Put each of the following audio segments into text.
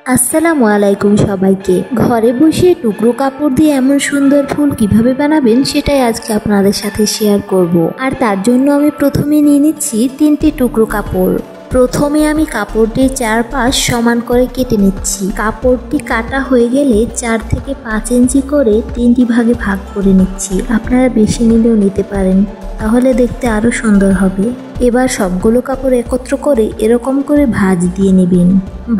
আসসালামু আলাইকুম সবাইকে। ঘরে বসে টুকরো কাপড় দিয়ে এমন সুন্দর ফুল কিভাবে বানাবেন সেটাই আজকে আপনাদের সাথে শেয়ার করব। আর তার জন্য আমি প্রথমে নিয়ে নিচ্ছি 3টি টুকরো কাপড়। প্রথমে আমি কাপড়টির চারপাশ সমান করে কেটে নিচ্ছি। কাপড়টি কাটা হয়ে গেলে 4 থেকে 5 ইঞ্চি করে 3টি ভাগে ভাগ করে নিচ্ছি। আপনারা বেশি নিলেও নিতে পারেন, তাহলে দেখতে আরো সুন্দর হবে। এবার সবগুলো কাপড় একত্র করে এরকম করে ভাঁজ দিয়ে নেবেন।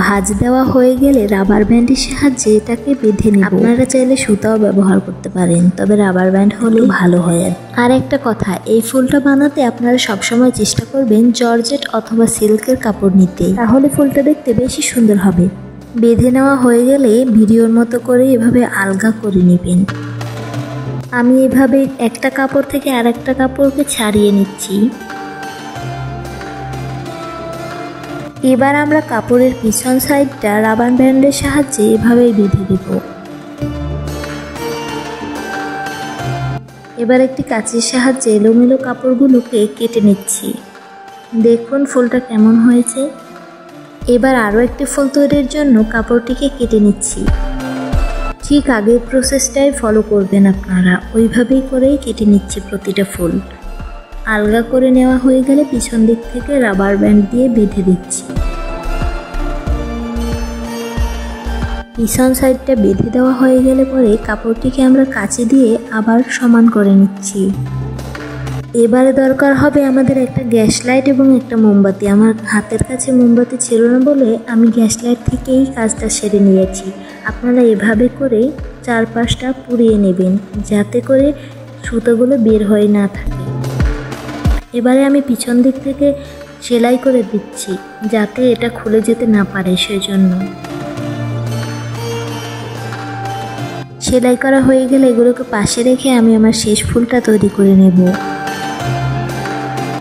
ভাঁজ দেওয়া হয়ে গেলে রাবার ব্যান্ডের সাহায্যে এটাকে বেঁধে নেব। আপনারা চাইলে সুতাও ব্যবহার করতে পারেন, তবে রাবার ব্যান্ড হলে ভালো হয়। আর একটা কথা, এই ফুলটা বানাতে আপনারা সবসময় চেষ্টা করবেন জর্জেট অথবা সিল্কের কাপড় নিতে, তাহলে ফুলটা দেখতে বেশি সুন্দর হবে। বেঁধে নেওয়া হয়ে গেলে ভিডিওর মতো করে এভাবে আলগা করে নেবেন। আমি এভাবে একটা কাপড় থেকে আরেকটা কাপড়কে ছাড়িয়ে নিচ্ছি। এবার আমরা কাপড়ের পিছন সাইডটা রাবার ব্যান্ডের সাহায্যে এভাবেই বেঁধে দেব। এবার একটি কাঁচির সাহায্যে এলোমেলো কাপড়গুলোকে কেটে নিচ্ছি। দেখুন ফুলটা কেমন হয়েছে। এবার আরও একটি ফুল তৈরির জন্য কাপড়টিকে কেটে নিচ্ছি। ঠিক আগের প্রসেসটাই ফলো করবেন আপনারা, ওইভাবেই করেই কেটে নিচ্ছি প্রতিটা ফুল। আলগা করে নেওয়া হয়ে গেলে পিছন দিক থেকে রাবার ব্যান্ড দিয়ে বেঁধে দিচ্ছি। পিছন সাইডটা বেঁধে দেওয়া হয়ে গেলে পরে কাপড়টিকে আমরা কাঁচি দিয়ে আবার সমান করে নিচ্ছি। এবারে দরকার হবে আমাদের একটা গ্যাস লাইট এবং একটা মোমবাতি। আমার হাতের কাছে মোমবাতি ছিল না বলে আমি গ্যাস লাইট থেকেই কাজটা সেরে নিয়েছি। আপনারা এভাবে করে চারপাশটা পুড়িয়ে নেবেন, যাতে করে সুতোগুলো বের হয়ে না থাকে। এবারে আমি পিছন দিক থেকে সেলাই করে দিচ্ছি, যাতে এটা খুলে যেতে না পারে, সেজন্য। সেলাই করা হয়ে গেলে এগুলোকে পাশে রেখে আমি আমার শেষ ফুলটা তৈরি করে নেব।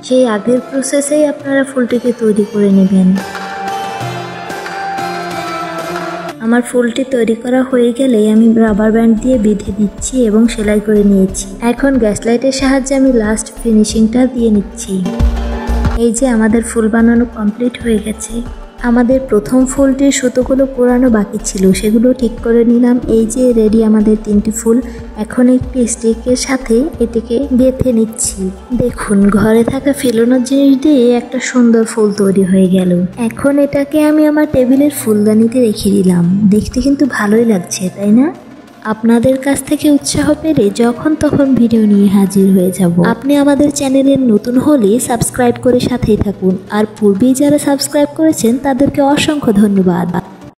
সেই আগের প্রসেসেই আপনারা ফুলটিকে তৈরি করে নেবেন। আমার ফুলটি তৈরি করা হয়ে গেলে আমি রাবার ব্যান্ড দিয়ে বেঁধে দিচ্ছি এবং সেলাই করে নিয়েছি। এখন গ্যাস লাইটের সাহায্যে আমি লাস্ট ফিনিশিংটা দিয়ে নিচ্ছি। এই যে আমাদের ফুল বানানো কমপ্লিট হয়ে গেছে। আমাদের প্রথম ফুলটির সুতোগুলো পোড়ানো বাকি ছিল, সেগুলো ঠিক করে নিলাম। এই যে রেডি আমাদের 3টি ফুল। এখন একটি স্টিকের সাথে এটিকে গেঁথে নিচ্ছি। দেখুন ঘরে থাকা ফেলানো জিনিস দিয়ে একটা সুন্দর ফুল তৈরি হয়ে গেল। এখন এটাকে আমি আমার টেবিলের ফুলদানিতে রেখে দিলাম। দেখতে কিন্তু ভালোই লাগছে, তাই না? আপনাদের কাছ থেকে উৎসাহ পেলে যখন তখন ভিডিও নিয়ে হাজির হয়ে যাব। আপনি আমাদের চ্যানেলের নতুন হলে সাবস্ক্রাইব করে সাথেই থাকুন, আর পূর্বেই যারা সাবস্ক্রাইব করেছেন তাদেরকে অসংখ্য ধন্যবাদ।